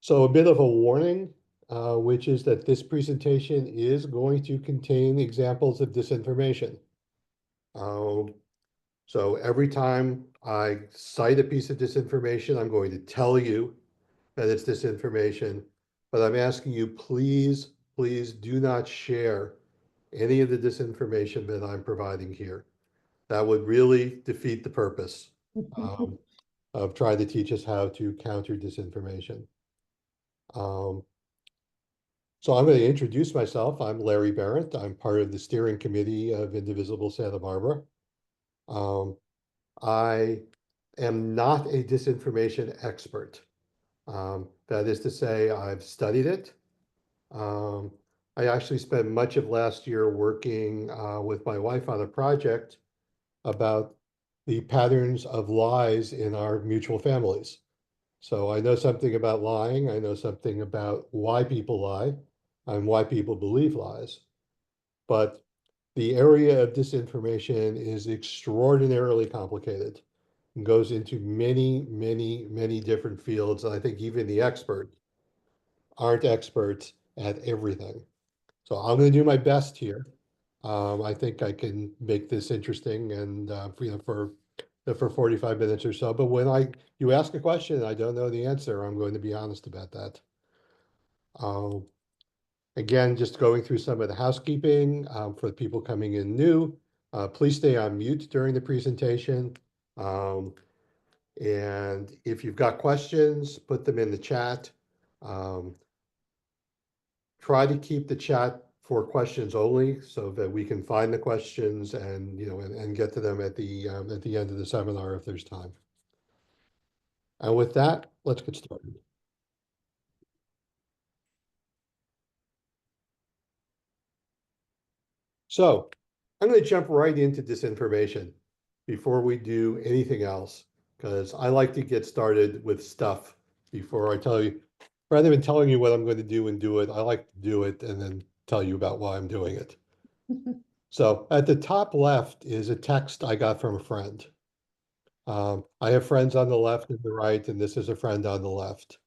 So a bit of a warning, which is that this presentation is going to contain examples of disinformation. Um, so every time I cite a piece of disinformation, I'm going to tell you that it's disinformation, but I'm asking you, please, please do not share any of the disinformation that I'm providing here. That would really defeat the purpose um, of trying to teach us how to counter disinformation. Um, So I'm going to introduce myself. I'm Larry Barrett. I'm part of the steering committee of Indivisible Santa Barbara. Um, I am not a disinformation expert. That is to say, I've studied it. Um, I actually spent much of last year working with my wife on a project about the patterns of lies in our mutual families. So I know something about lying. I know something about why people lie and why people believe lies. But the area of disinformation is extraordinarily complicated and goes into many, many, many different fields. And I think even the experts aren't experts at everything. So I'm going to do my best here. I think I can make this interesting and for 45 minutes or so. But when you ask a question and I don't know the answer, I'm going to be honest about that. Um, Again, just going through some of the housekeeping for the people coming in new. Please stay on mute during the presentation. Um, and if you've got questions, put them in the chat. Um, Try to keep the chat for questions only so that we can find the questions and and get to them at the end of the seminar if there's time. And with that, let's get started. So I'm going to jump right into disinformation before we do anything else, because I like to get started with stuff before I tell you. Rather than telling you what I'm going to do and do it, I like to do it and then tell you about why I'm doing it. So at the top left is a text I got from a friend. I have friends on the left and the right, and this is a friend on the left,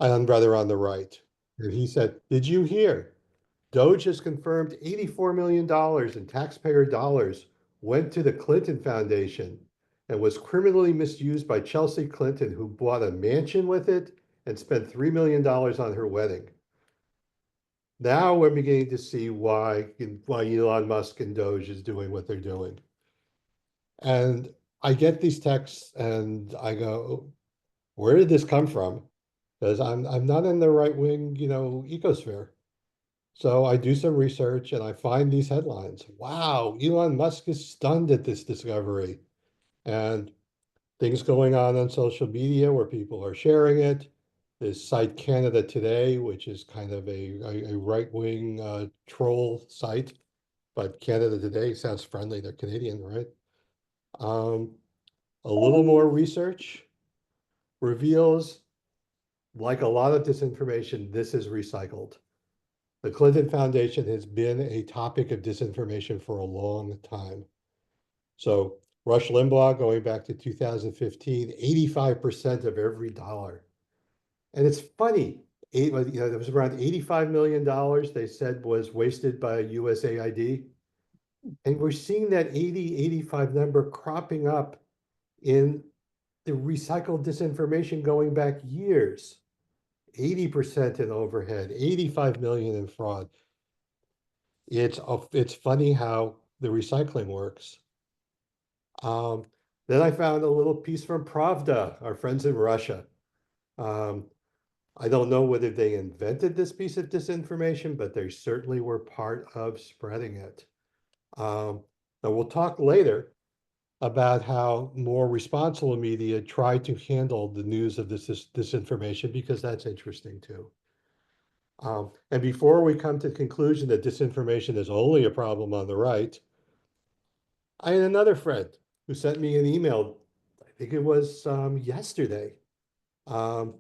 and rather on the right. And he said, "Did you hear? Doge has confirmed $84 million in taxpayer dollars went to the Clinton Foundation and was criminally misused by Chelsea Clinton, who bought a mansion with it and spent $3 million on her wedding." Now we're beginning to see why Elon Musk and Doge is doing what they're doing. And I get these texts and I go, where did this come from? Because I'm not in the right wing, ecosphere. So I do some research and I find these headlines. Wow, Elon Musk is stunned at this discovery. And things going on social media where people are sharing it. This site Canada Today, which is kind of a right-wing troll site, but Canada Today sounds friendly. They're Canadian, right? Um, a little more research reveals, like a lot of disinformation, this is recycled. The Clinton Foundation has been a topic of disinformation for a long time. So Rush Limbaugh, going back to 2015, 85% of every dollar. And it's funny, there was around $85 million they said was wasted by USAID. And we're seeing that 80, 85 number cropping up in the recycled disinformation going back years. 80% in overhead, 85 million in fraud. It's funny how the recycling works. Um, then I found a little piece from Pravda, our friends in Russia. Um, I don't know whether they invented this piece of disinformation, but they certainly were part of spreading it. Now we'll talk later about how more responsible media try to handle the news of this disinformation, because that's interesting too. And before we come to the conclusion that disinformation is only a problem on the right, I had another friend who sent me an email, I think it was yesterday, um,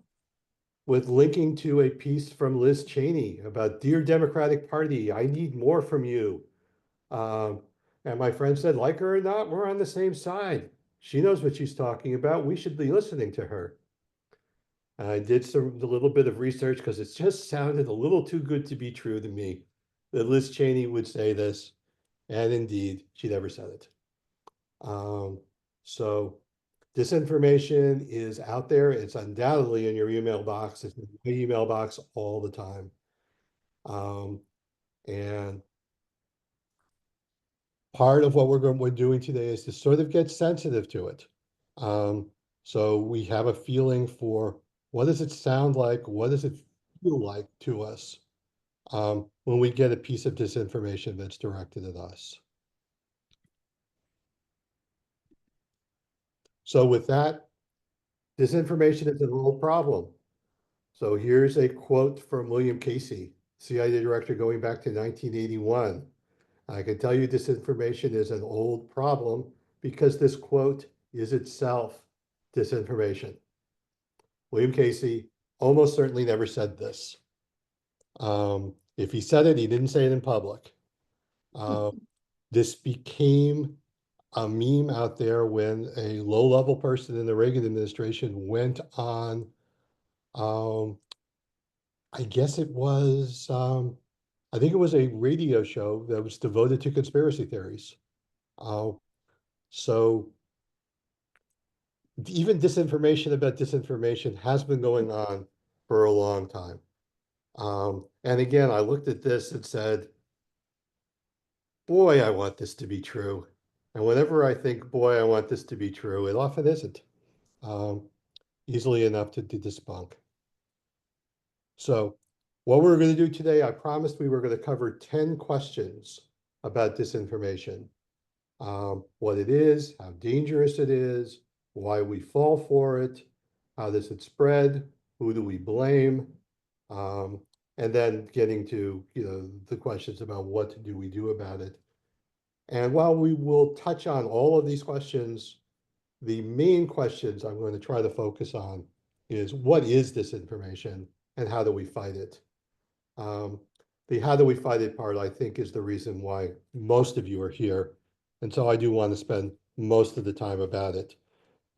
with linking to a piece from Liz Cheney about, "Dear Democratic Party, I need more from you." Um, and my friend said, like her or not, we're on the same side. She knows what she's talking about. We should be listening to her. And I did a little bit of research because it just sounded a little too good to be true to me that Liz Cheney would say this, and indeed, she never said it. Um, so disinformation is out there. It's undoubtedly in your email box. It's in my email box all the time. Um, and part of what we're doing today is to sort of get sensitive to it. Um, so we have a feeling for what does it sound like? What does it feel like to us when we get a piece of disinformation that's directed at us? So with that, disinformation is an old problem. So here's a quote from William Casey, CIA director going back to 1981. I can tell you disinformation is an old problem because this quote is itself disinformation. William Casey almost certainly never said this. If he said it, he didn't say it in public. This became a meme out there when a low-level person in the Reagan administration went on, um, I guess it was, I think it was a radio show that was devoted to conspiracy theories. Uh, so even disinformation about disinformation has been going on for a long time. And again, I looked at this and said, boy, I want this to be true. And whenever I think, boy, I want this to be true, it often isn't um, easily enough to debunk. So what we're going to do today, I promised we were going to cover 10 questions about disinformation. What it is, how dangerous it is, why we fall for it, how does it spread, who do we blame, um, and then getting to the questions about what do we do about it. And while we will touch on all of these questions, the main questions I'm going to try to focus on is what is disinformation and how do we fight it? Um, the how do we fight it part, I think, is the reason why most of you are here. And so I do want to spend most of the time about it.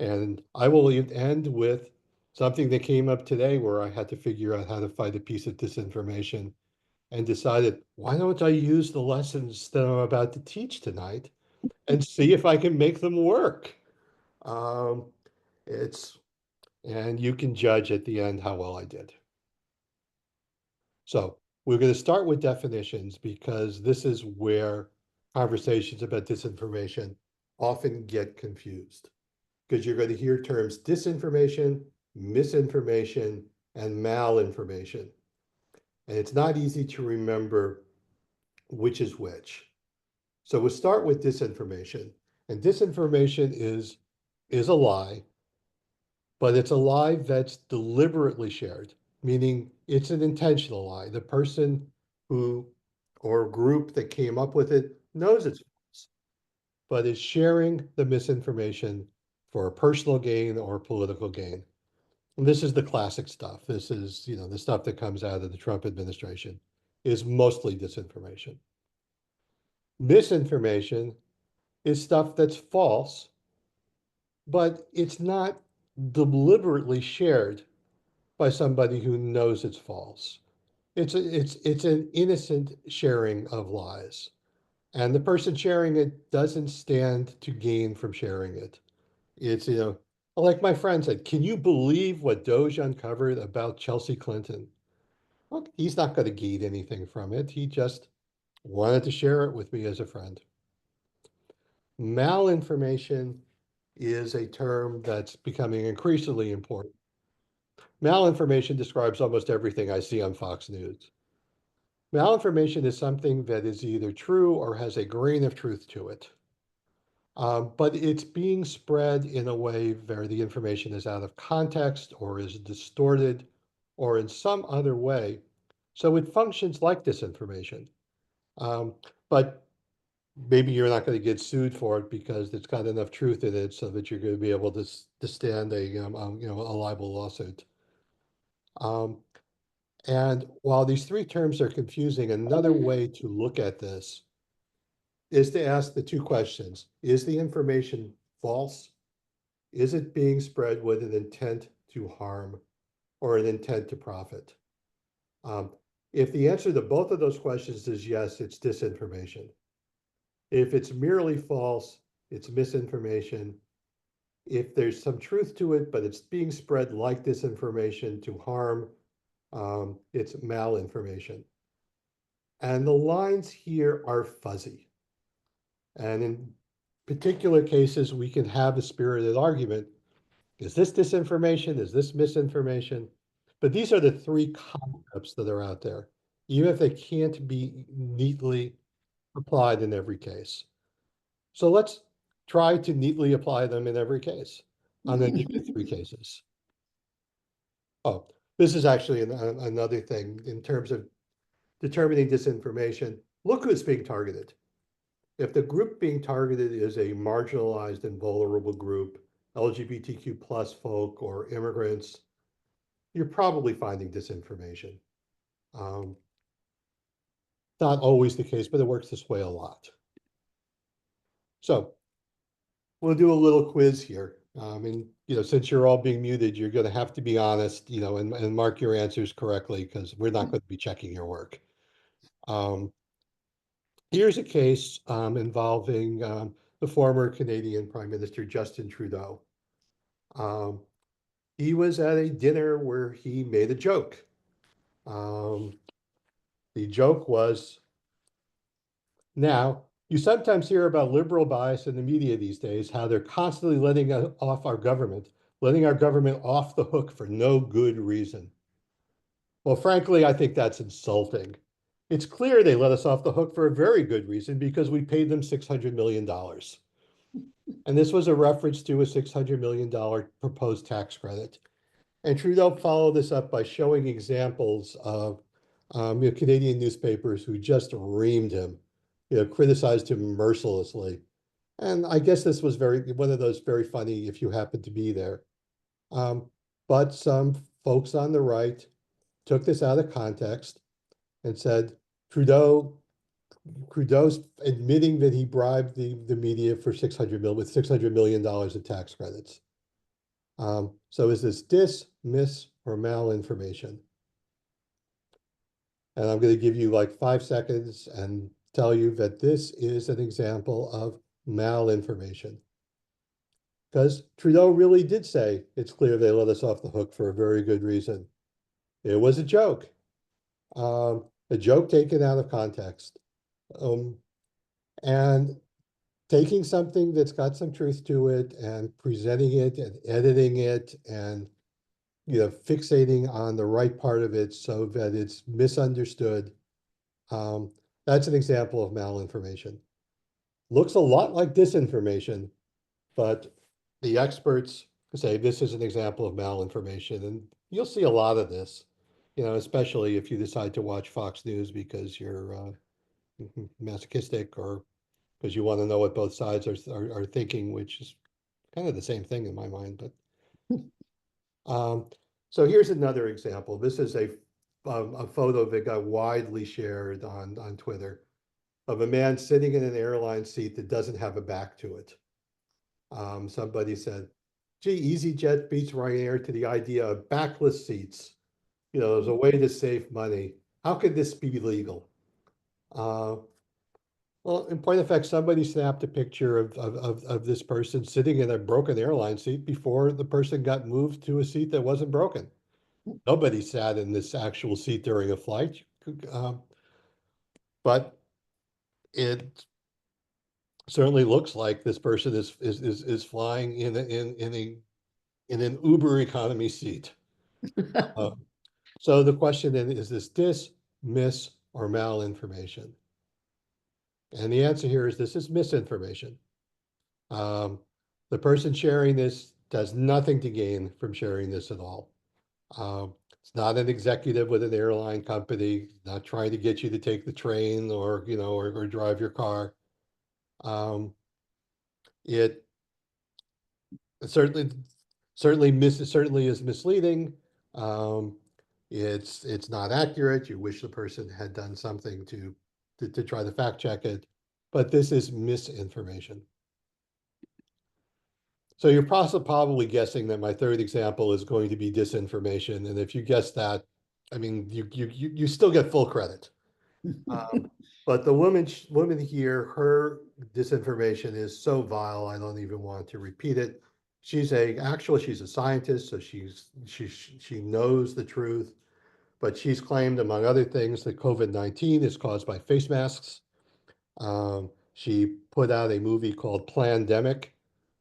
And I will end with something that came up today where I had to figure out how to fight a piece of disinformation and decided, why don't I use the lessons that I'm about to teach tonight and see if I can make them work? Um, it's, and you can judge at the end how well I did. So we're going to start with definitions because this is where conversations about disinformation often get confused. Because you're going to hear terms disinformation, misinformation, and malinformation. And it's not easy to remember which is which. So we'll start with disinformation. And disinformation is a lie, but it's a lie that's deliberately shared, meaning it's an intentional lie. The person who or group that came up with it knows it's false, but is sharing the misinformation for a personal gain or political gain. And this is the classic stuff. This is, the stuff that comes out of the Trump administration is mostly disinformation. Misinformation is stuff that's false, but it's not deliberately shared by somebody who knows it's false. It's an innocent sharing of lies. And the person sharing it doesn't stand to gain from sharing it. It's, like my friend said, can you believe what Doge uncovered about Chelsea Clinton? Well, he's not going to gain anything from it. He just wanted to share it with me as a friend. Malinformation is a term that's becoming increasingly important. Malinformation describes almost everything I see on Fox News. Malinformation is something that is either true or has a grain of truth to it. But it's being spread in a way where the information is out of context or is distorted or in some other way. So it functions like disinformation. Um, but maybe you're not going to get sued for it because it's got enough truth in it so that you're going to be able to stand a libel lawsuit. Um, and while these three terms are confusing, another way to look at this is to ask the two questions. Is the information false? Is it being spread with an intent to harm? or an intent to profit? Um, if the answer to both of those questions is yes, it's disinformation. If it's merely false, it's misinformation. If there's some truth to it, but it's being spread like disinformation to harm, it's malinformation. And the lines here are fuzzy. And in particular cases, we can have a spirited argument. Is this disinformation? Is this misinformation? But these are the three concepts that are out there, even if they can't be neatly applied in every case. So let's try to neatly apply them in every case. I'm going to give you three cases. Oh, this is actually another thing in terms of determining disinformation. Look who's being targeted. If the group being targeted is a marginalized and vulnerable group, LGBTQ plus folk or immigrants, you're probably finding disinformation. Um, not always the case, but it works this way a lot. So we'll do a little quiz here. And since you're all being muted, you're going to have to be honest, and mark your answers correctly because we're not going to be checking your work. Um, Here's a case involving the former Canadian Prime Minister Justin Trudeau. Um, he was at a dinner where he made a joke. Um, the joke was, now, you sometimes hear about liberal bias in the media these days, how they're constantly letting off our government, letting our government off the hook for no good reason. Well, frankly, I think that's insulting. It's clear they let us off the hook for a very good reason because we paid them $600 million. And this was a reference to a $600 million proposed tax credit. And Trudeau followed this up by showing examples of Canadian newspapers who just reamed him, criticized him mercilessly. And I guess this was one of those very funny if you happen to be there. Um, but some folks on the right took this out of context and said Trudeau Trudeau's admitting that he bribed the media for 600 mil with $600 million of tax credits. So is this miss, or malinformation? And I'm going to give you like 5 seconds and tell you that this is an example of malinformation. Because Trudeau really did say it's clear they let us off the hook for a very good reason. It was a joke taken out of context. And taking something that's got some truth to it and presenting it and editing it and fixating on the right part of it so that it's misunderstood. Um, that's an example of malinformation. Looks a lot like disinformation, but the experts say this is an example of malinformation, and you'll see a lot of this, especially if you decide to watch Fox News because you're masochistic or because you want to know what both sides are thinking, which is kind of the same thing in my mind. But so here's another example. This is a photo that got widely shared on Twitter of a man sitting in an airline seat that doesn't have a back to it. Somebody said, gee, EasyJet beats Ryanair to the idea of backless seats. There's a way to save money. How could this be legal? Uh, well, in point of fact, somebody snapped a picture of this person sitting in a broken airline seat before the person got moved to a seat that wasn't broken. Nobody sat in this actual seat during a flight, but it certainly looks like this person is flying in an Uber economy seat. Uh, so the question then is this miss, or malinformation? And the answer here is this is misinformation. Um, the person sharing this does nothing to gain from sharing this at all. It's not an executive with an airline company, not trying to get you to take the train or drive your car. It certainly certainly is misleading. Um, it's not accurate. You wish the person had done something to try to fact check it, but this is misinformation. So you're probably guessing that my third example is going to be disinformation. And if you guess that, I mean, you still get full credit. But the woman here, her disinformation is so vile, I don't even want to repeat it. She's a scientist, so she knows the truth, but she's claimed, among other things, that COVID-19 is caused by face masks. She put out a movie called Plandemic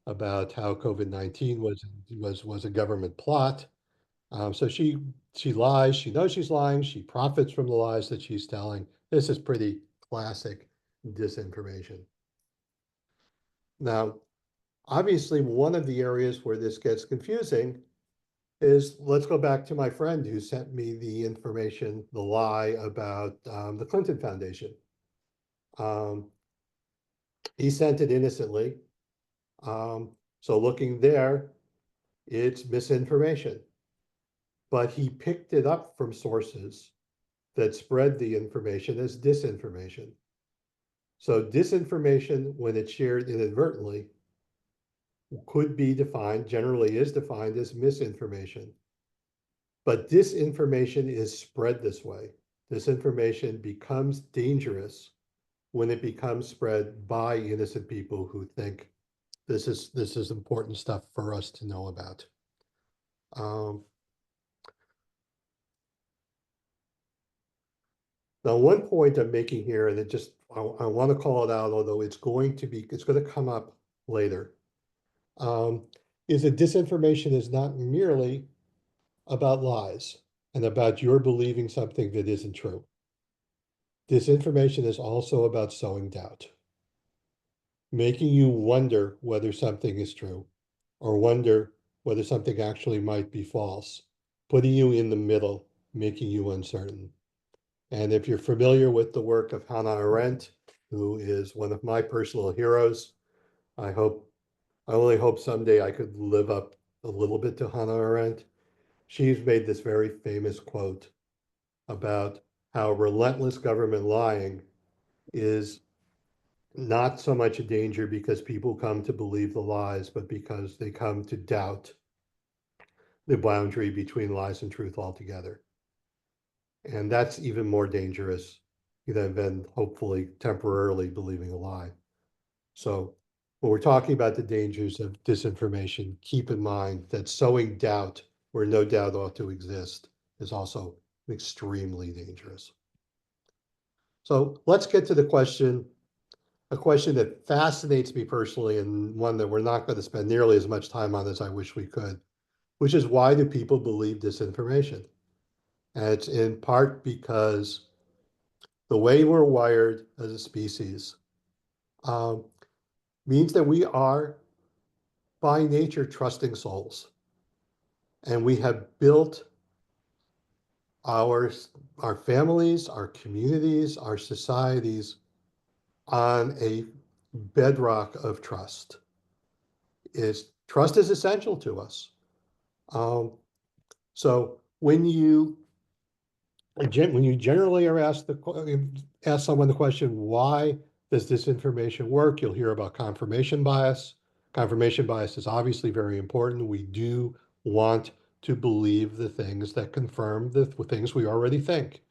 about how COVID-19 was a government plot. So she lies. She knows she's lying. She profits from the lies that she's telling. This is pretty classic disinformation. Now, obviously, one of the areas where this gets confusing is, let's go back to my friend who sent me the information, the lie about the Clinton Foundation. Um, he sent it innocently. So looking there, it's misinformation. But he picked it up from sources that spread the information as disinformation. So disinformation, when it's shared inadvertently, could be defined, generally is defined as misinformation. But disinformation is spread this way. Disinformation becomes dangerous when it becomes spread by innocent people who think this is important stuff for us to know about. Um, Now, one point I'm making here, and I want to call it out, although it's going to come up later, um, is that disinformation is not merely about lies and about your believing something that isn't true. Disinformation is also about sowing doubt, making you wonder whether something is true or wonder whether something actually might be false, putting you in the middle, making you uncertain. And if you're familiar with the work of Hannah Arendt, who is one of my personal heroes, I hope, I only hope someday I could live up a little bit to Hannah Arendt. She's made this very famous quote about how relentless government lying is not so much a danger because people come to believe the lies, but because they come to doubt the boundary between lies and truth altogether. And that's even more dangerous than hopefully temporarily believing a lie. So when we're talking about the dangers of disinformation, keep in mind that sowing doubt where no doubt ought to exist is also extremely dangerous. So let's get to the question, a question that fascinates me personally, and one that we're not going to spend nearly as much time on as I wish we could, which is, why do people believe disinformation? And it's in part because the way we're wired as a species um, means that we are by nature trusting souls. And we have built our, our families, our communities, our societies on a bedrock of trust. Trust is essential to us. Um, so when you generally are ask someone the question, why does this information work? You'll hear about confirmation bias. Confirmation bias is obviously very important. We do want to believe the things that confirm the things we already think.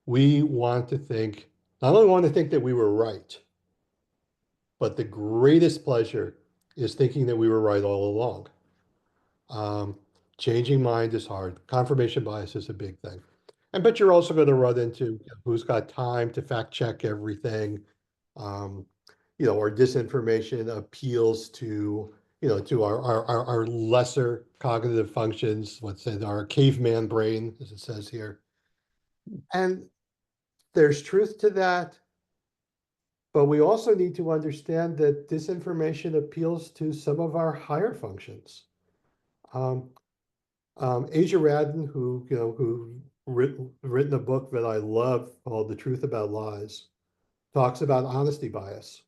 We want to think, not only want to think that we were right, but the greatest pleasure is thinking that we were right all along. Um, Changing mind is hard. Confirmation bias is a big thing. But you're also going to run into who's got time to fact check everything. Um, or disinformation appeals to, to our lesser cognitive functions, let's say our caveman brain, as it says here. And there's truth to that. But we also need to understand that disinformation appeals to some of our higher functions. Um, Asia Radin, written a book that I love called The Truth About Lies, talks about honesty bias,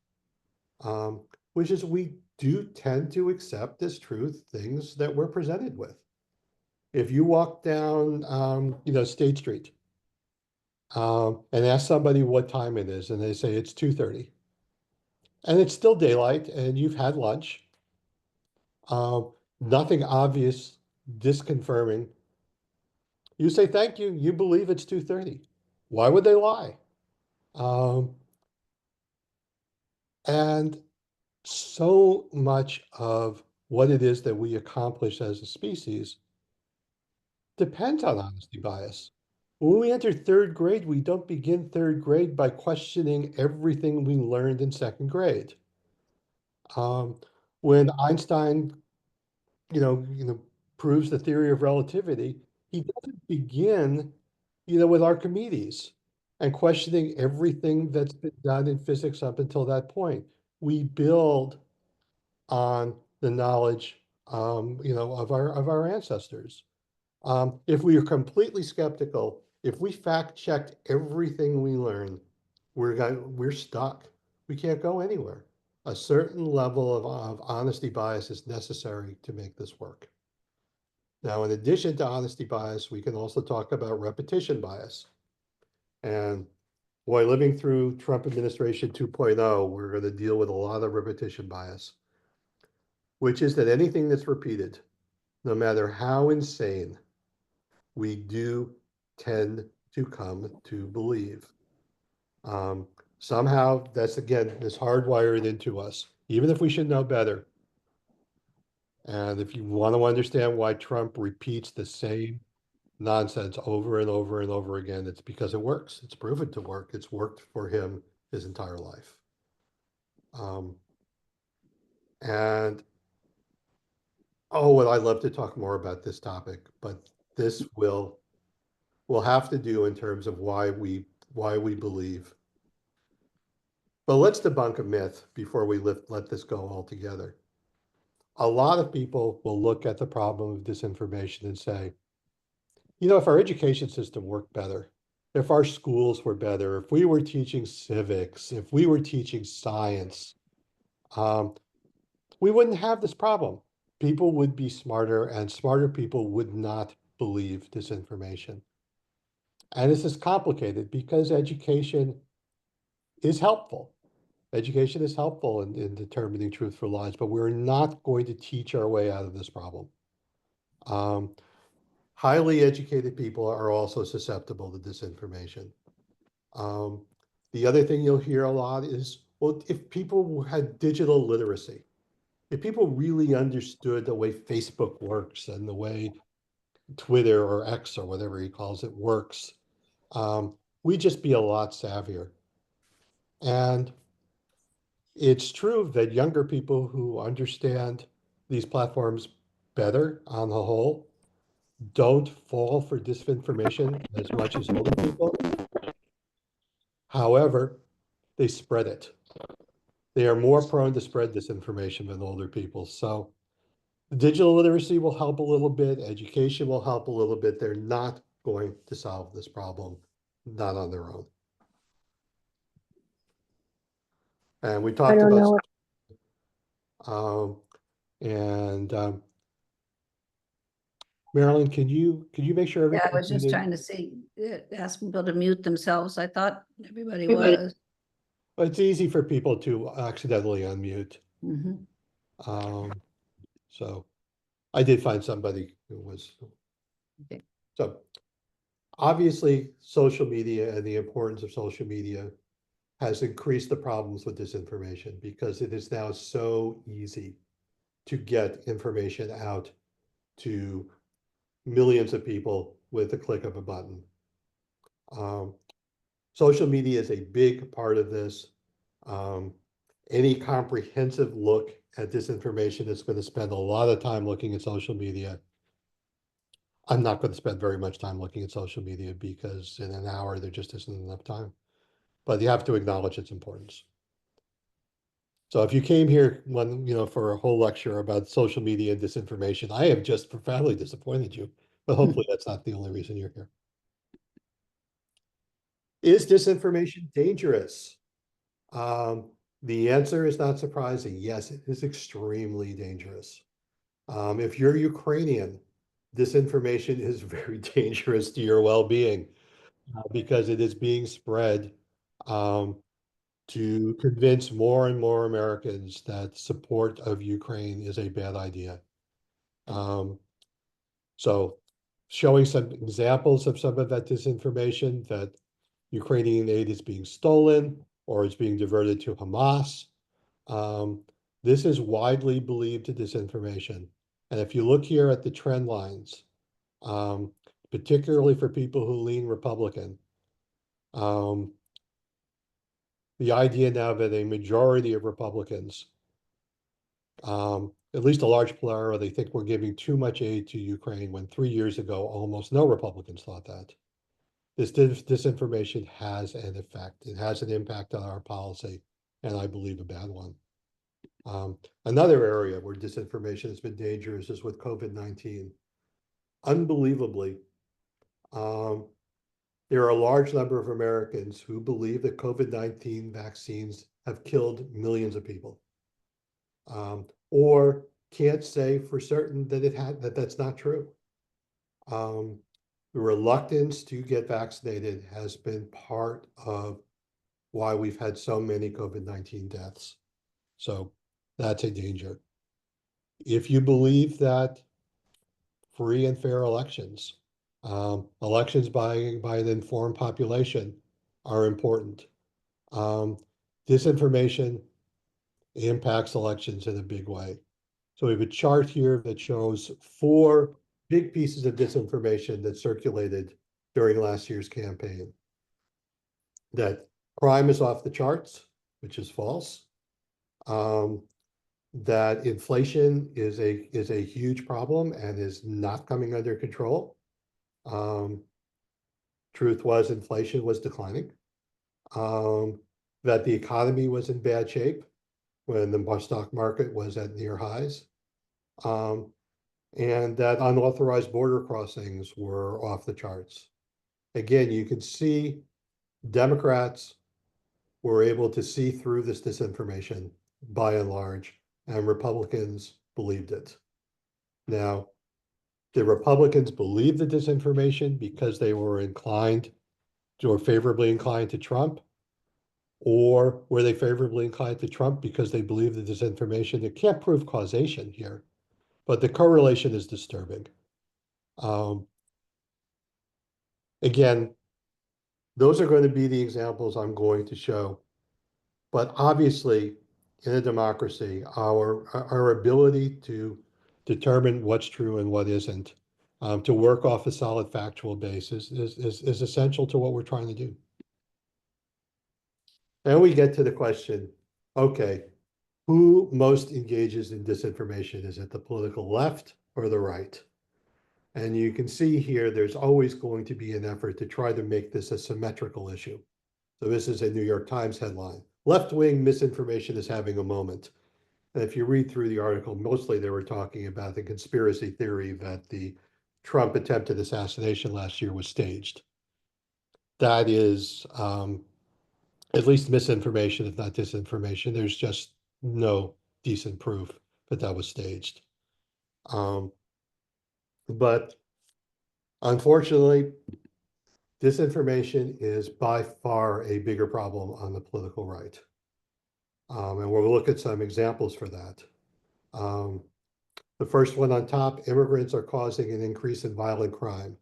which is, we do tend to accept as truth things that we're presented with. If you walk down, State Street, and ask somebody what time it is, and they say it's 2:30, and it's still daylight, and you've had lunch, Nothing obvious, disconfirming. You say, thank you, you believe it's 2:30. Why would they lie? Um, and so much of what it is that we accomplish as a species depends on honesty bias. When we enter third grade, we don't begin third grade by questioning everything we learned in second grade. Um, when Einstein, proves the theory of relativity, he doesn't begin, with Archimedes and questioning everything that's been done in physics up until that point. We build on the knowledge, of our ancestors. If we are completely skeptical, if we fact checked everything we learn, we're stuck. We can't go anywhere. A certain level of honesty bias is necessary to make this work. Now, in addition to honesty bias, we can also talk about repetition bias. And boy, living through Trump administration 2.0, we're going to deal with a lot of repetition bias, which is that anything that's repeated, no matter how insane, we do tend to come to believe. Um, Somehow that's again is hardwired into us, even if we should know better. And if you want to understand why Trump repeats the same nonsense over and over and over again, it's because it works. It's proven to work. It's worked for him his entire life. Um, and oh, would I love to talk more about this topic, but this will have to do in terms of why we believe. But let's debunk a myth before we let this go altogether. A lot of people will look at the problem of disinformation and say, if our education system worked better, if our schools were better, if we were teaching civics, if we were teaching science, um, we wouldn't have this problem. People would be smarter, and smarter people would not believe disinformation. And this is complicated because education is helpful. Education is helpful in determining truth for lies, but we're not going to teach our way out of this problem. Um, Highly educated people are also susceptible to disinformation. Um, the other thing you'll hear a lot is, well, if people had digital literacy, if people really understood the way Facebook works and the way Twitter or X or whatever he calls it works, we'd just be a lot savvier. And it's true that younger people who understand these platforms better on the whole don't fall for disinformation as much as older people. However, they spread it. They are more prone to spread disinformation than older people. So digital literacy will help a little bit. Education will help a little bit. They're not going to solve this problem, not on their own. And we I talked don't about, know. um, and Marilyn, can you make sure Yeah, I everybody's was just muted? trying to see, ask people to mute themselves. I thought everybody Everybody- was. It's easy for people to accidentally unmute. Mhm. Um, so I did find somebody who was. Okay. So obviously, social media and the importance of social media has increased the problems with disinformation because it is now so easy to get information out to millions of people with the click of a button. Um, Social media is a big part of this. Um, any comprehensive look at disinformation is going to spend a lot of time looking at social media. I'm not going to spend very much time looking at social media because in an hour there just isn't enough time. But you have to acknowledge its importance. So if you came here for a whole lecture about social media and disinformation, I have just profoundly disappointed you. But hopefully that's not the only reason you're here. Is disinformation dangerous? Um, the answer is not surprising. Yes, it is extremely dangerous. If you're Ukrainian, disinformation is very dangerous to your well-being because it is being spread um, to convince more and more Americans that support of Ukraine is a bad idea. So showing some examples of some of that disinformation, that Ukrainian aid is being stolen or is being diverted to Hamas. This is widely believed disinformation. And if you look here at the trend lines, particularly for people who lean Republican, the idea now that a majority of Republicans, at least a large plurality, they think we're giving too much aid to Ukraine, when 3 years ago, almost no Republicans thought that. This disinformation has an effect. It has an impact on our policy, and I believe a bad one. Another area where disinformation has been dangerous is with COVID-19. Unbelievably, there are a large number of Americans who believe that COVID-19 vaccines have killed millions of people, or can't say for certain that that's not true. The reluctance to get vaccinated has been part of why we've had so many COVID-19 deaths. So that's a danger. If you believe that free and fair elections, elections by an informed population are important, disinformation impacts elections in a big way. So we have a chart here that shows 4 big pieces of disinformation that circulated during last year's campaign. That crime is off the charts, which is false. That inflation is a huge problem and is not coming under control. Truth was, inflation was declining. That the economy was in bad shape when the stock market was at near highs. And that unauthorized border crossings were off the charts. Again, you can see Democrats were able to see through this disinformation by and large, and Republicans believed it. Now, did Republicans believe the disinformation because they were favorably inclined to Trump? Or were they favorably inclined to Trump because they believed the disinformation? It can't prove causation here, but the correlation is disturbing. Again, those are going to be the examples I'm going to show. But obviously, in a democracy, our ability to determine what's true and what isn't, to work off a solid factual basis is essential to what we're trying to do. And we get to the question, okay, who most engages in disinformation? Is it the political left or the right? And you can see here, there's always going to be an effort to try to make this a symmetrical issue. So this is a New York Times headline. Left-wing misinformation is having a moment. And if you read through the article, mostly they were talking about the conspiracy theory that the Trump attempted assassination last year was staged. That is at least misinformation, if not disinformation. There's just no decent proof that that was staged. But unfortunately, disinformation is by far a bigger problem on the political right. And we'll look at some examples for that. The first one on top, immigrants are causing an increase in violent crime.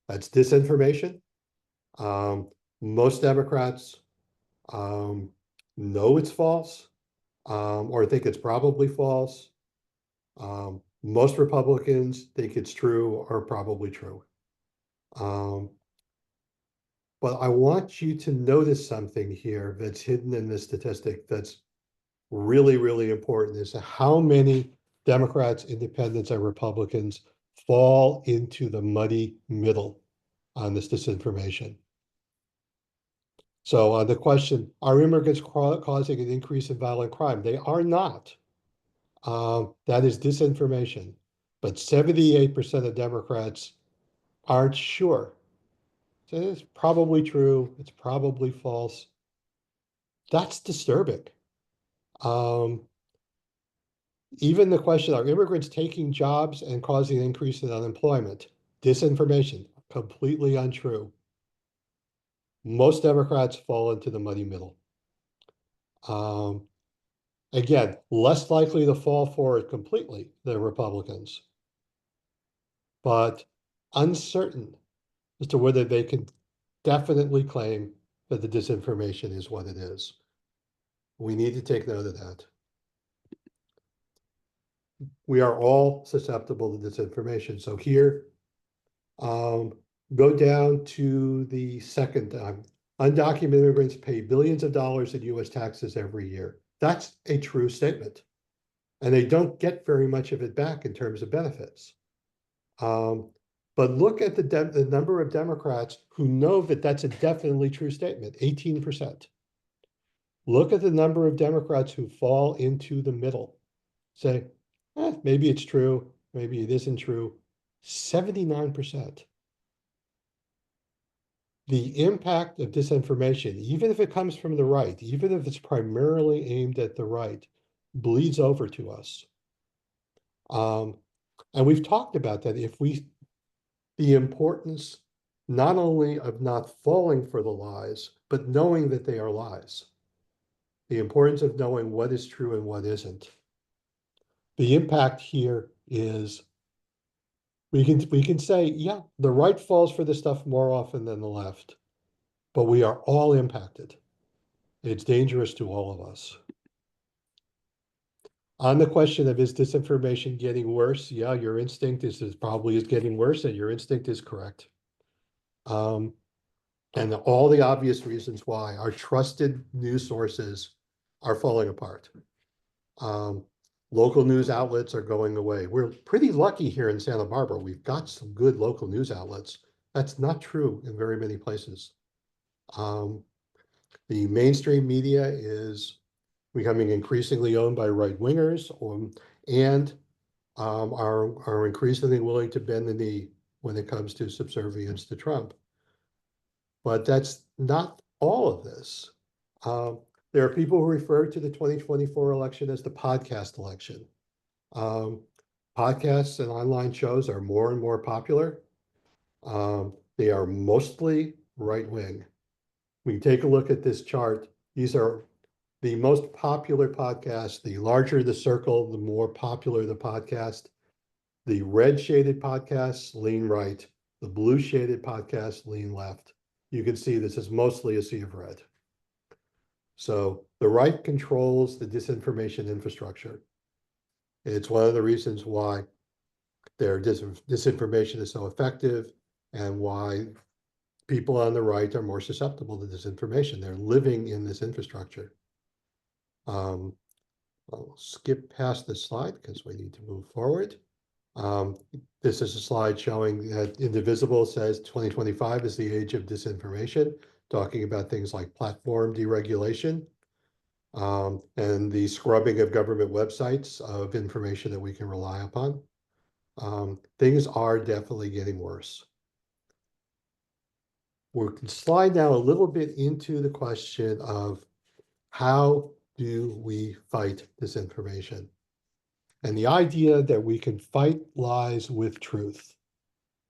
That's disinformation. Most Democrats know it's false, or think it's probably false. Most Republicans think it's true or probably true. But I want you to notice something here that's hidden in this statistic that's really, really important, is how many Democrats, independents, and Republicans fall into the muddy middle on this disinformation. So on the question, are immigrants causing an increase in violent crime? They are not. That is disinformation. But 78% of Democrats aren't sure. So it's probably true. It's probably false. That's disturbing. Even the question, are immigrants taking jobs and causing an increase in unemployment? Disinformation, completely untrue. Most Democrats fall into the muddy middle. Um, Again, less likely to fall for it completely than Republicans, but uncertain as to whether they can definitely claim that the disinformation is what it is. We need to take note of that. We are all susceptible to disinformation. So here, um, go down to the second time. Undocumented immigrants pay billions of dollars in US taxes every year. That's a true statement. And they don't get very much of it back in terms of benefits. Um, but look at the number of Democrats who know that that's a definitely true statement, 18%. Look at the number of Democrats who fall into the middle, say, maybe it's true, maybe it isn't true. 79%. The impact of disinformation, even if it comes from the right, even if it's primarily aimed at the right, bleeds over to us. And we've talked about that. The importance not only of not falling for the lies, but knowing that they are lies. The importance of knowing what is true and what isn't. The impact here is we can say, yeah, the right falls for this stuff more often than the left, but we are all impacted. It's dangerous to all of us. On the question of is disinformation getting worse? Yeah, your instinct is probably is getting worse, and your instinct is correct. Um, and all the obvious reasons why our trusted news sources are falling apart. Um, Local news outlets are going away. We're pretty lucky here in Santa Barbara. We've got some good local news outlets. That's not true in very many places. Um, the mainstream media is becoming increasingly owned by right wingers, and are increasingly willing to bend the knee when it comes to subservience to Trump. But that's not all of this. Um, there are people who refer to the 2024 election as the podcast election. Um, Podcasts and online shows are more and more popular. They are mostly right wing. We take a look at this chart. These are the most popular podcasts. The larger the circle, the more popular the podcast. The red shaded podcasts lean right. The blue shaded podcasts lean left. You can see this is mostly a sea of red. So the right controls the disinformation infrastructure. It's one of the reasons why their disinformation is so effective and why people on the right are more susceptible to disinformation. They're living in this infrastructure. Um, I'll skip past this slide because we need to move forward. Um, this is a slide showing that Indivisible says 2025 is the age of disinformation, talking about things like platform deregulation, and the scrubbing of government websites of information that we can rely upon. Things are definitely getting worse. We can slide now a little bit into the question of how do we fight disinformation? And the idea that we can fight lies with truth,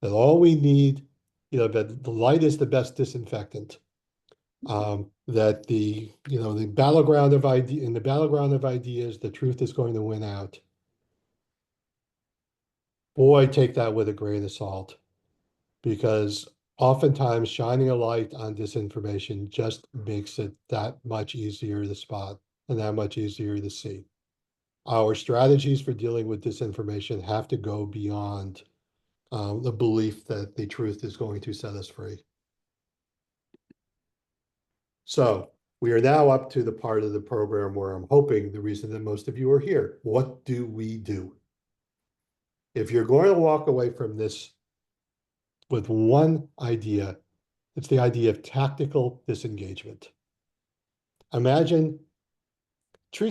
that all we need, that the light is the best disinfectant. That the battleground of in the battleground of ideas, the truth is going to win out. Boy, take that with a grain of salt, because oftentimes shining a light on disinformation just makes it that much easier to spot and that much easier to see. Our strategies for dealing with disinformation have to go beyond the belief that the truth is going to set us free. So we are now up to the part of the program where I'm hoping the reason that most of you are here. What do we do? If you're going to walk away from this with one idea, it's the idea of tactical disengagement. Treat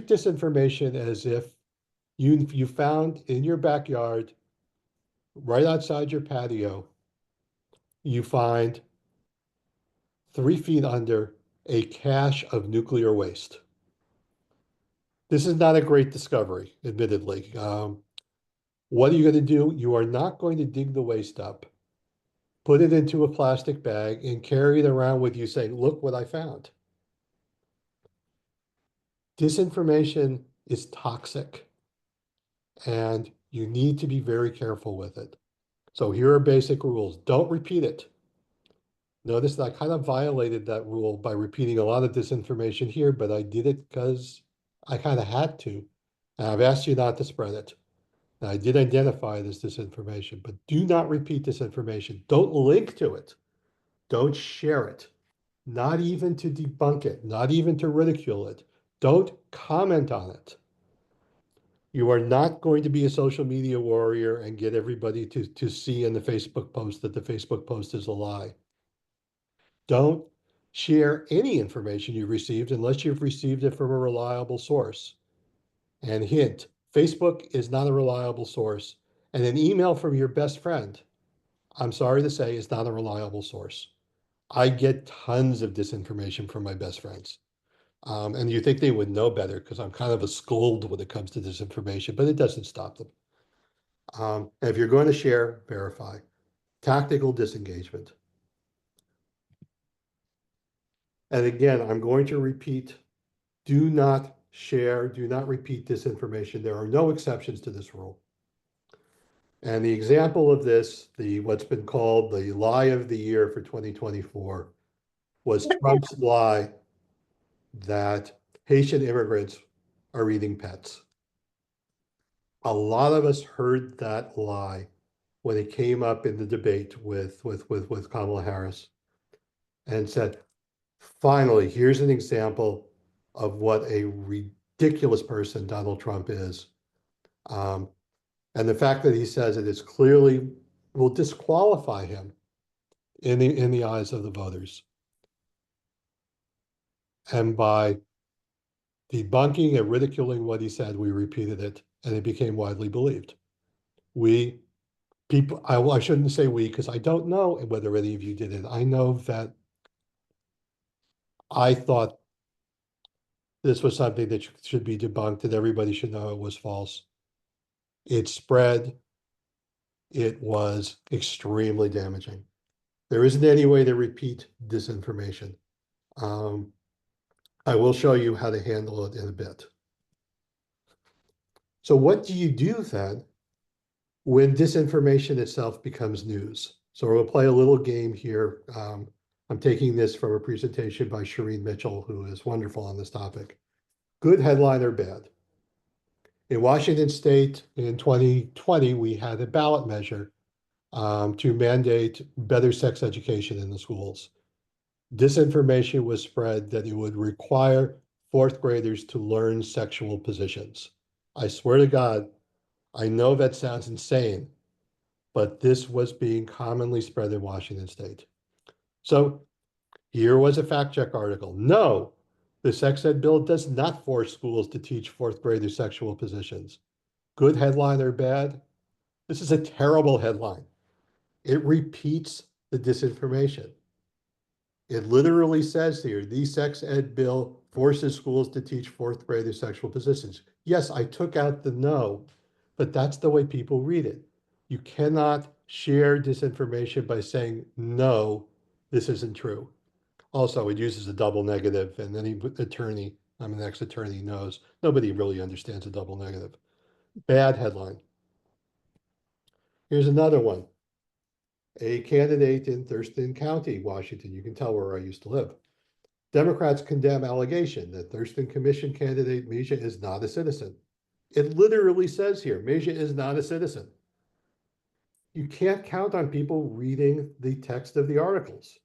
disinformation as if you found in your backyard, right outside your patio, you find 3 feet under a cache of nuclear waste. This is not a great discovery, admittedly. What are you going to do? You are not going to dig the waste up, put it into a plastic bag, and carry it around with you saying, look what I found. Disinformation is toxic and you need to be very careful with it. So here are basic rules. Don't repeat it. Notice that I kind of violated that rule by repeating a lot of disinformation here, but I did it because I kind of had to. And I've asked you not to spread it. And I did identify it as disinformation, but do not repeat disinformation. Don't link to it. Don't share it. Not even to debunk it, not even to ridicule it. Don't comment on it. You are not going to be a social media warrior and get everybody to see in the Facebook post that the Facebook post is a lie. Don't share any information you received unless you've received it from a reliable source. And hint, Facebook is not a reliable source. And an email from your best friend, I'm sorry to say, is not a reliable source. I get tons of disinformation from my best friends. And you think they would know better because I'm kind of a scold when it comes to disinformation, but it doesn't stop them. And if you're going to share, verify. Tactical disengagement. And again, I'm going to repeat, do not share, do not repeat disinformation. There are no exceptions to this rule. And the example of this, what's been called the lie of the year for 2024, was Trump's lie that Haitian immigrants are eating pets. A lot of us heard that lie when it came up in the debate with Kamala Harris and said, finally, here's an example of what a ridiculous person Donald Trump is. Um, and the fact that he says it is clearly will disqualify him in the eyes of the voters. And by debunking and ridiculing what he said, we repeated it, and it became widely believed. We people, I shouldn't say we because I don't know whether any of you did it. I know that I thought this was something that should be debunked, that everybody should know it was false. It spread. It was extremely damaging. There isn't any way to repeat disinformation. Um, I will show you how to handle it in a bit. So what do you do then when disinformation itself becomes news? So we'll play a little game here. I'm taking this from a presentation by Shireen Mitchell, who is wonderful on this topic. Good headline or bad? In Washington State in 2020, we had a ballot measure to mandate better sex education in the schools. Disinformation was spread that it would require fourth graders to learn sexual positions. I swear to God, I know that sounds insane, but this was being commonly spread in Washington State. So here was a fact check article. No, the sex ed bill does not force schools to teach fourth graders sexual positions. Good headline or bad? This is a terrible headline. It repeats the disinformation. It literally says here, the sex ed bill forces schools to teach fourth graders sexual positions. Yes, I took out the no, but that's the way people read it. You cannot share disinformation by saying, no, this isn't true. Also, it uses a double negative, and any attorney, I'm an ex-attorney, knows nobody really understands a double negative. Bad headline. Here's another one. A candidate in Thurston County, Washington, you can tell where I used to live. Democrats condemn allegation that Thurston Commission candidate Misha is not a citizen. It literally says here, Misha is not a citizen. You can't count on people reading the text of the articles.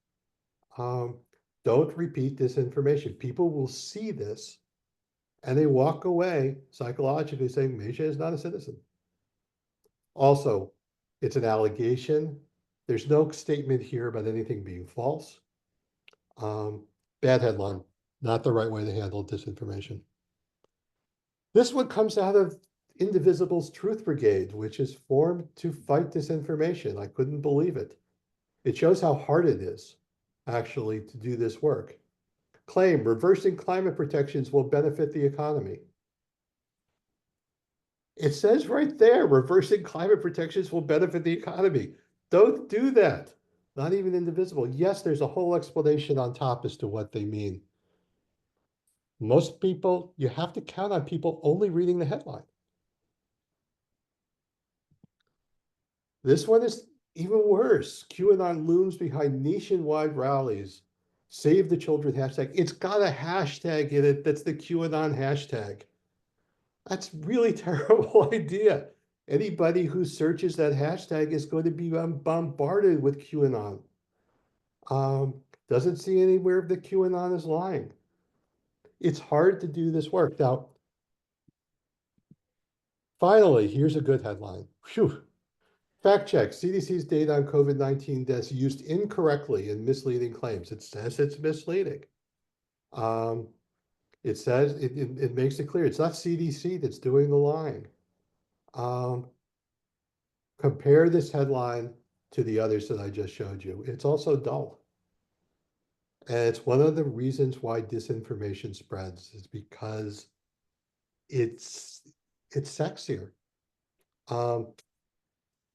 Don't repeat this information. People will see this and they walk away psychologically saying Misha is not a citizen. Also, it's an allegation. There's no statement here about anything being false. Bad headline, not the right way to handle disinformation. This one comes out of Indivisible's Truth Brigade, which is formed to fight disinformation. I couldn't believe it. It shows how hard it is actually to do this work. Claim reversing climate protections will benefit the economy. It says right there, reversing climate protections will benefit the economy. Don't do that. Not even Indivisible. Yes, there's a whole explanation on top as to what they mean. Most people, you have to count on people only reading the headline. This one is even worse. QAnon looms behind nationwide rallies. Save the children hashtag. It's got a hashtag in it that's the QAnon hashtag. That's really terrible idea. Anybody who searches that hashtag is going to be bombarded with QAnon. Doesn't see anywhere that QAnon is lying. It's hard to do this work. Now, finally, here's a good headline. Phew. Fact check, CDC's data on COVID-19 deaths used incorrectly in misleading claims. It says it's misleading. Um, it says, it makes it clear, it's not CDC that's doing the lying. Compare this headline to the others that I just showed you. It's also dull. And it's one of the reasons why disinformation spreads is because it's sexier. Um,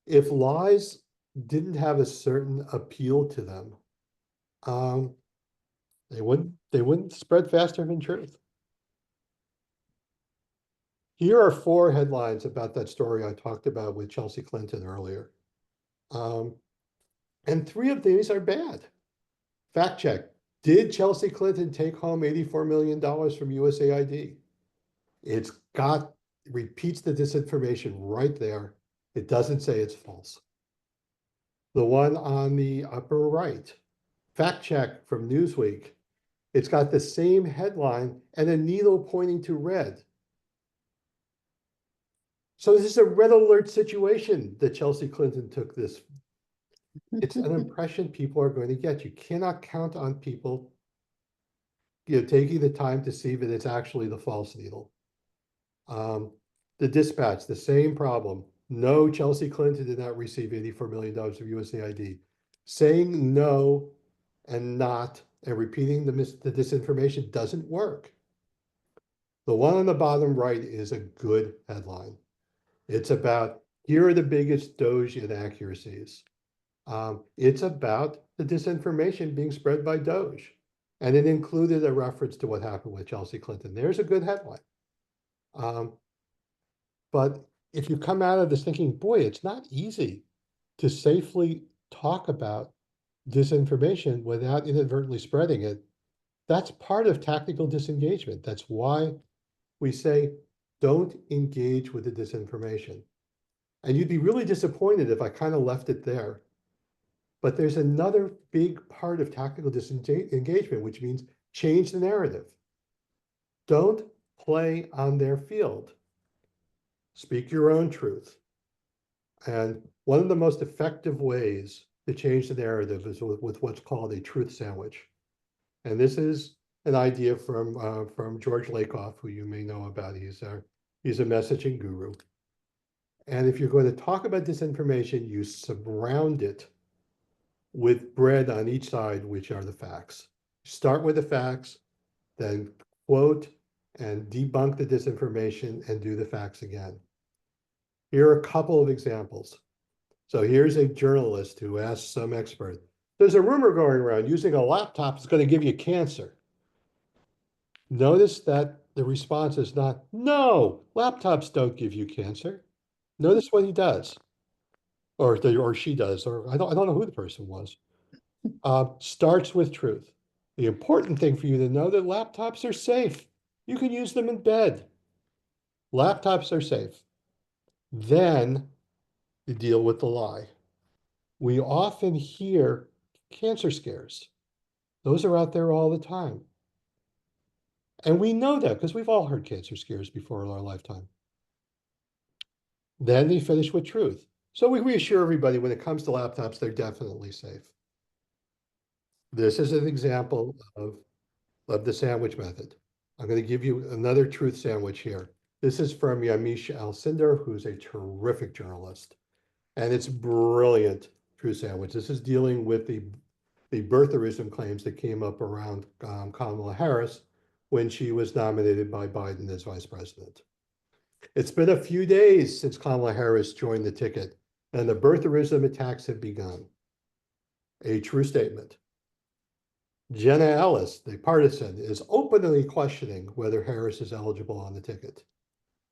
if lies didn't have a certain appeal to them, um, they wouldn't spread faster than truth. Here are 4 headlines about that story I talked about with Chelsea Clinton earlier. And 3 of these are bad. Fact check. Did Chelsea Clinton take home $84 million from USAID? It's got, repeats the disinformation right there. It doesn't say it's false. The one on the upper right, fact check from Newsweek. It's got the same headline and a needle pointing to red. So this is a red alert situation that Chelsea Clinton took this. It's an impression people are going to get. You cannot count on people, taking the time to see that it's actually the false needle. The Dispatch, the same problem. No, Chelsea Clinton did not receive $84 million from USAID. Saying no and not and repeating the disinformation doesn't work. The one on the bottom right is a good headline. It's about, here are the biggest Doge inaccuracies. It's about the disinformation being spread by Doge. And it included a reference to what happened with Chelsea Clinton. There's a good headline. But if you come out of this thinking, boy, it's not easy to safely talk about disinformation without inadvertently spreading it, that's part of tactical disengagement. That's why we say, don't engage with the disinformation. And you'd be really disappointed if I kind of left it there. But there's another big part of tactical disengagement, which means change the narrative. Don't play on their field. Speak your own truth. And one of the most effective ways to change the narrative is with what's called a truth sandwich. And this is an idea from George Lakoff, who you may know about. He's a messaging guru. And if you're going to talk about disinformation, you surround it with bread on each side, which are the facts. Start with the facts, then quote and debunk the disinformation and do the facts again. Here are a couple of examples. So here's a journalist who asked some expert, there's a rumor going around using a laptop is going to give you cancer. Notice that the response is not, no, laptops don't give you cancer. Notice what he does, or she does, or I don't know who the person was. Starts with truth. The important thing for you to know that laptops are safe. You can use them in bed. Laptops are safe. Then you deal with the lie. We often hear cancer scares. Those are out there all the time. And we know that because we've all heard cancer scares before in our lifetime. Then they finish with truth. So we reassure everybody when it comes to laptops, they're definitely safe. This is an example of the sandwich method. I'm going to give you another truth sandwich here. This is from Yamiche Alcindor, who's a terrific journalist. And it's brilliant truth sandwich. This is dealing with the birtherism claims that came up around Kamala Harris when she was nominated by Biden as vice president. It's been a few days since Kamala Harris joined the ticket, and the birtherism attacks have begun. A true statement. Jenna Ellis, the partisan, is openly questioning whether Harris is eligible on the ticket.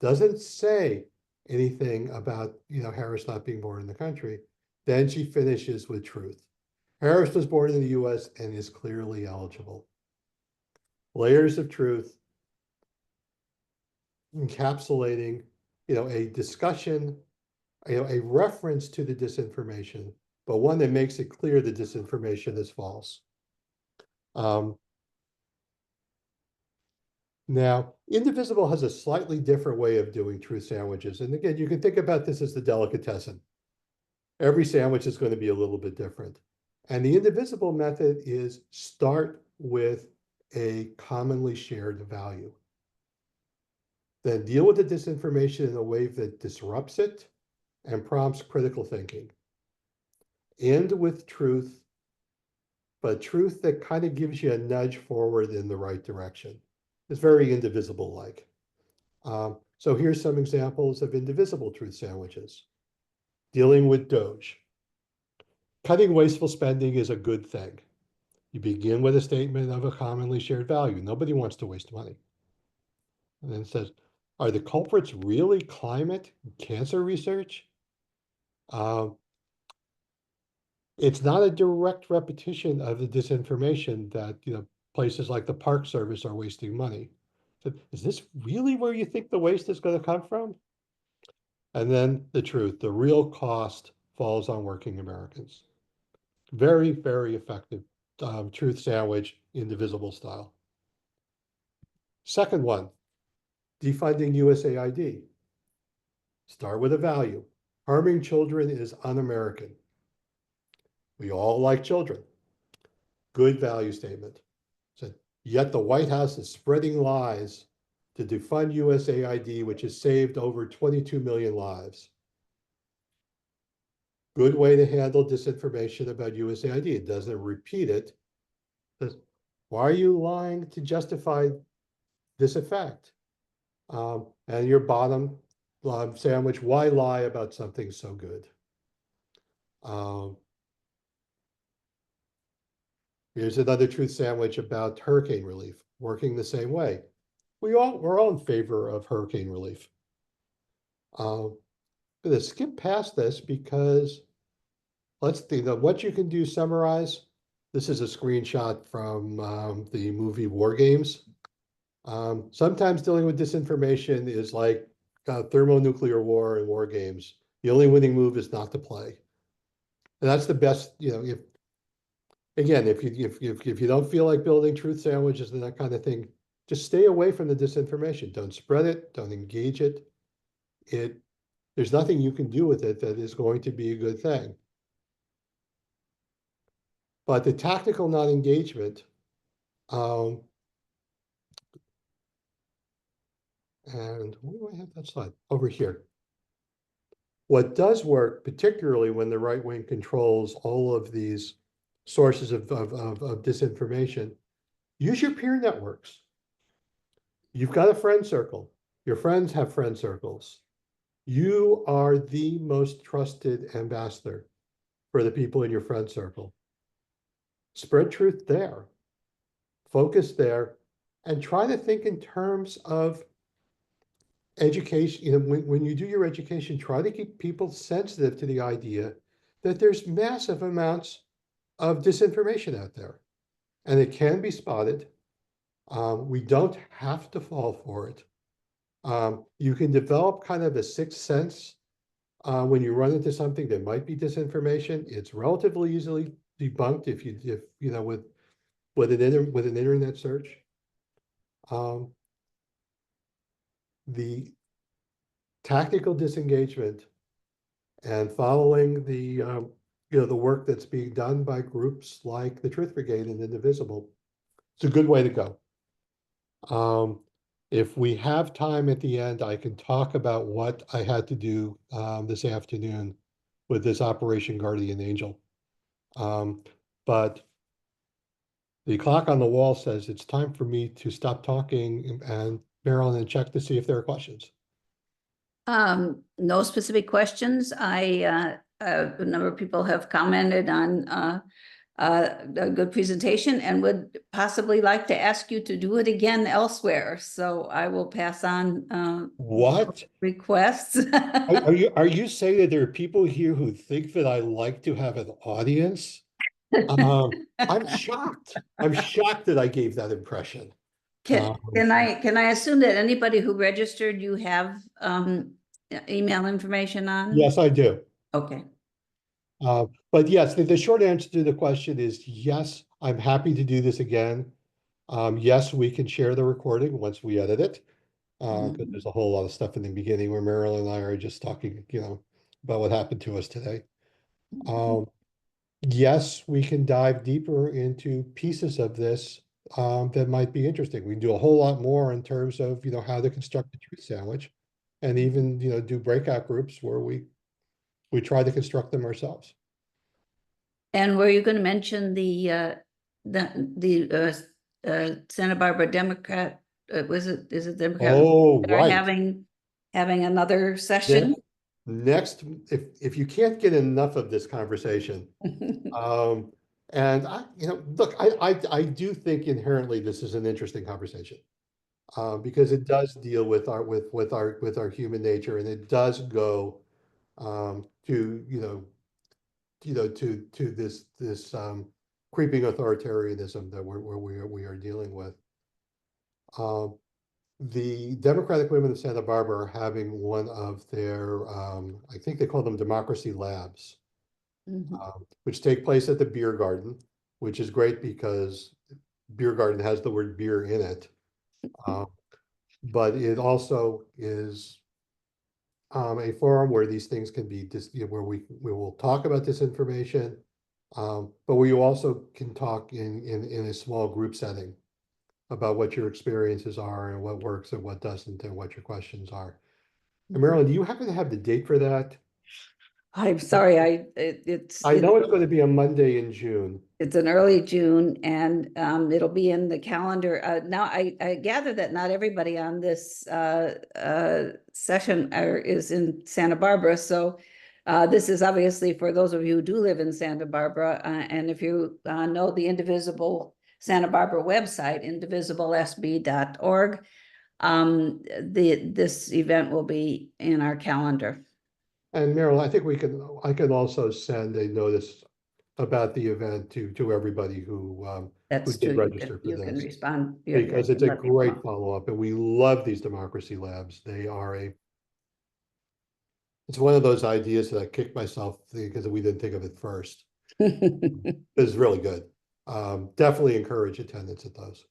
Doesn't say anything about, Harris not being born in the country. Then she finishes with truth. Harris was born in the US and is clearly eligible. Layers of truth encapsulating, a discussion, a reference to the disinformation, but one that makes it clear the disinformation is false. Now, Indivisible has a slightly different way of doing truth sandwiches. And again, you can think about this as the delicatessen. Every sandwich is going to be a little bit different. And the Indivisible method is start with a commonly shared value. Then deal with the disinformation in a way that disrupts it and prompts critical thinking. End with truth, but truth that kind of gives you a nudge forward in the right direction. It's very Indivisible-like. So here's some examples of Indivisible truth sandwiches. Dealing with Doge. Cutting wasteful spending is a good thing. You begin with a statement of a commonly shared value. Nobody wants to waste money. And then it says, are the culprits really climate cancer research? It's not a direct repetition of the disinformation that, places like the Park Service are wasting money. So is this really where you think the waste is going to come from? And then the truth, the real cost falls on working Americans. Very, very effective truth sandwich, Indivisible style. Second one, defunding USAID. Start with a value. Harming children is un-American. We all like children. Good value statement. So, yet the White House is spreading lies to defund USAID, which has saved over 22 million lives. Good way to handle disinformation about USAID. It doesn't repeat it. Why are you lying to justify this effect? And your bottom sandwich, why lie about something so good? Here's another truth sandwich about hurricane relief, working the same way. We're all in favor of hurricane relief. I'm going to skip past this because let's think of what you can do. Summarize. This is a screenshot from the movie War Games. Sometimes dealing with disinformation is like thermonuclear war and war games. The only winning move is not to play. And that's the best, if you don't feel like building truth sandwiches and that kind of thing, just stay away from the disinformation. Don't spread it, don't engage it. There's nothing you can do with it that is going to be a good thing. But the tactical non-engagement, and where do I have that slide? Over here. What does work, particularly when the right wing controls all of these sources of disinformation, use your peer networks. You've got a friend circle. Your friends have friend circles. You are the most trusted ambassador for the people in your friend circle. Spread truth there. Focus there and try to think in terms of education. When you do your education, try to keep people sensitive to the idea that there's massive amounts of disinformation out there and it can be spotted. We don't have to fall for it. You can develop kind of a sixth sense when you run into something that might be disinformation. It's relatively easily debunked if with an internet search. The tactical disengagement and following the work that's being done by groups like the Truth Brigade and Indivisible, it's a good way to go. If we have time at the end, I can talk about what I had to do this afternoon with this Operation Guardian Angel. But the clock on the wall says it's time for me to stop talking and Marilyn and check to see if there are questions. No specific questions. A number of people have commented on a good presentation and would possibly like to ask you to do it again elsewhere. So I will pass on What? requests. Are you saying that there are people here who think that I like to have an audience? I'm shocked. I'm shocked that I gave that impression. Can I assume that anybody who registered you have email information on? Yes, I do. Okay. But yes, the short answer to the question is yes, I'm happy to do this again. Yes, we can share the recording once we edit it. Because there's a whole lot of stuff in the beginning where Marilyn and I are just talking, about what happened to us today. Yes, we can dive deeper into pieces of this that might be interesting. We can do a whole lot more in terms of, how to construct a truth sandwich, and even, do breakout groups where we try to construct them ourselves. And were you going to mention Santa Barbara Democrat? Is it Democrat? Oh, Are right. having another Then session? next, if you can't get enough of this conversation, and look, I do think inherently this is an interesting conversation. Because it does deal with our human nature, and it does go to this creeping authoritarianism that we are dealing with. The Democratic Women of Santa Barbara are having one of their I think they call them democracy labs, which take place at the beer garden, which is great because beer garden has the word beer in it. But it also is a forum where these things can be where we will talk about disinformation, but where you also can talk in a small group setting about what your experiences are and what works and what doesn't and what your questions are. And Marilyn, do you happen to have the date for that? I'm sorry, I know it's going to be a Monday in June. it's an early June and it'll be in the calendar. Now I gather that not everybody on this session is in Santa Barbara. So this is obviously for those of you who do live in Santa Barbara. And if you know the Indivisible Santa Barbara website, indivisiblesb.org, this event will be in our calendar. And Marilyn, I think I can also send a notice about the event to everybody who That's did true. register for You can this, respond. because it's a great follow-up, and we love these democracy labs. It's one of those ideas that I kicked myself because we didn't think of it first. It's really good. Definitely encourage attendance at those.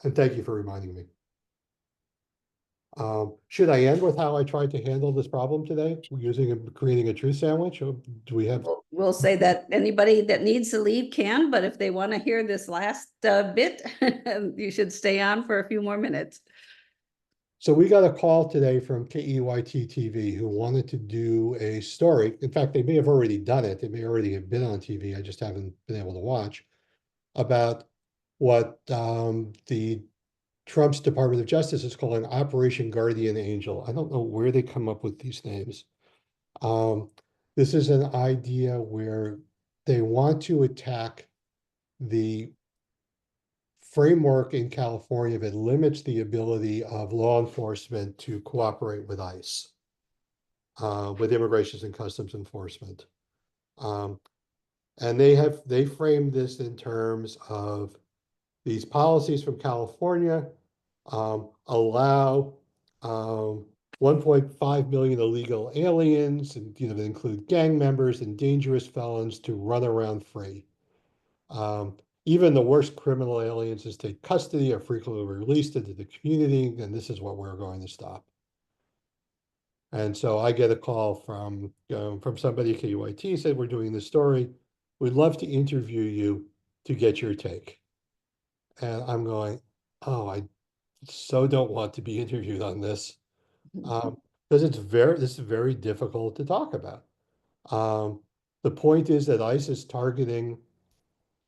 And thank you for reminding me. Should I end with how I tried to handle this problem today, creating a truth sandwich, or do we have? We'll say that anybody that needs to leave can, but if they want to hear this last bit, you should stay on for a few more minutes. So we got a call today from KEYT TV who wanted to do a story. In fact, they may have already done it. They may already have been on TV. I just haven't been able to watch, about what the Trump's Department of Justice is calling Operation Guardian Angel. I don't know where they come up with these names. This is an idea where they want to attack the framework in California that limits the ability of law enforcement to cooperate with ICE, with Immigration and Customs Enforcement. And they framed this in terms of these policies from California allow 1.5 million illegal aliens, and that include gang members and dangerous felons, to run around free. Even the worst criminal aliens in state custody are frequently released into the community, and this is what we're going to stop. And so I get a call from somebody at KUIT, said, we're doing this story. We'd love to interview you to get your take. And I'm going, oh, I so don't want to be interviewed on this, because this is very difficult to talk about. The point is that ICE is targeting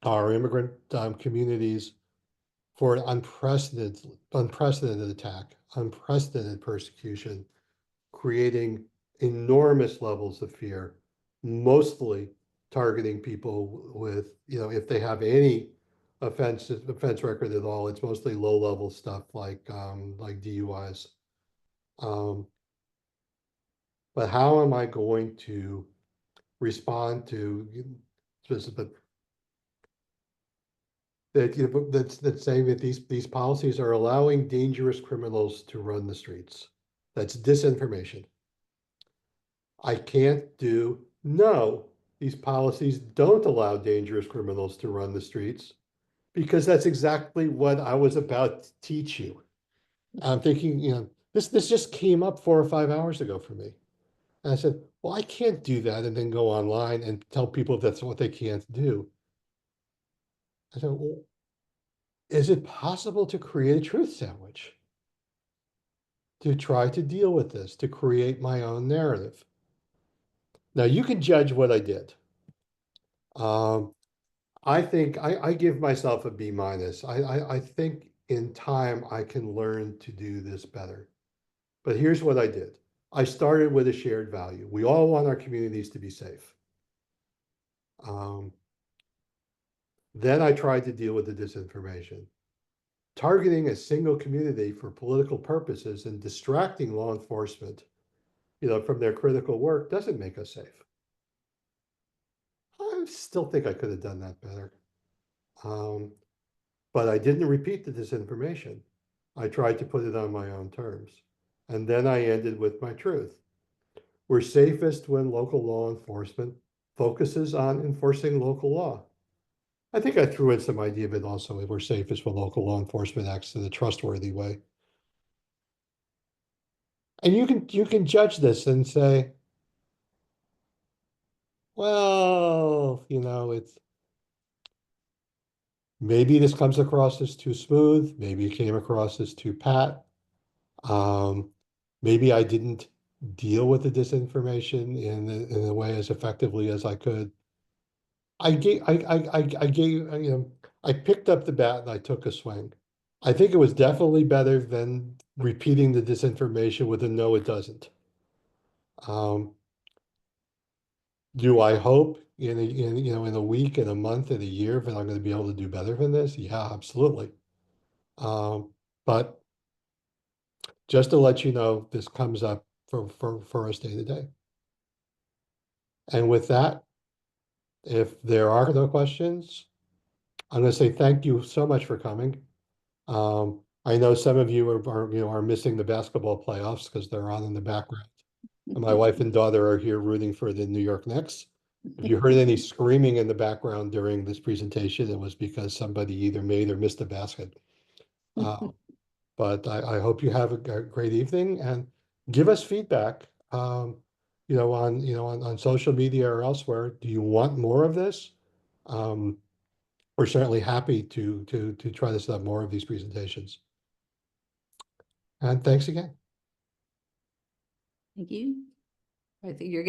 our immigrant communities for an unprecedented attack, unprecedented persecution, creating enormous levels of fear, mostly targeting people with, if they have any offense record at all, it's mostly low-level stuff like DUIs. But how am I going to respond to specific that's saying that these policies are allowing dangerous criminals to run the streets? That's disinformation. I can't do, no, these policies don't allow dangerous criminals to run the streets, because that's exactly what I was about to teach you. I'm thinking, this just came up 4 or 5 hours ago for me. And I said, well, I can't do that and then go online and tell people that's what they can't do. I said, well, is it possible to create a truth sandwich? To try to deal with this, to create my own narrative. Now you can judge what I did. I think I give myself a B minus. I think in time I can learn to do this better. But here's what I did. I started with a shared value. We all want our communities to be safe. Then I tried to deal with the disinformation. Targeting a single community for political purposes and distracting law enforcement, from their critical work doesn't make us safe. I still think I could have done that better. But I didn't repeat the disinformation. I tried to put it on my own terms. And then I ended with my truth. We're safest when local law enforcement focuses on enforcing local law. I think I threw in some idea of it also. We're safest when local law enforcement acts in a trustworthy way. And you can judge this and say, well, it's maybe this comes across as too smooth. Maybe it came across as too pat. Maybe I didn't deal with the disinformation in a way as effectively as I could. I picked up the bat and I took a swing. I think it was definitely better than repeating the disinformation with a no, it doesn't. Do I hope in a week, in a month, in a year that I'm going to be able to do better than this? Yeah, absolutely. But just to let you know, this comes up for us day to day. And with that, if there are no questions, I'm going to say thank you so much for coming. I know some of you are missing the basketball playoffs because they're on in the background. And my wife and daughter are here rooting for the New York Knicks. If you heard any screaming in the background during this presentation, it was because somebody either made or missed a basket. But I hope you have a great evening, and give us feedback. On social media or elsewhere. Do you want more of this? We're certainly happy to try to set up more of these presentations. And thanks again. Thank you. I think you're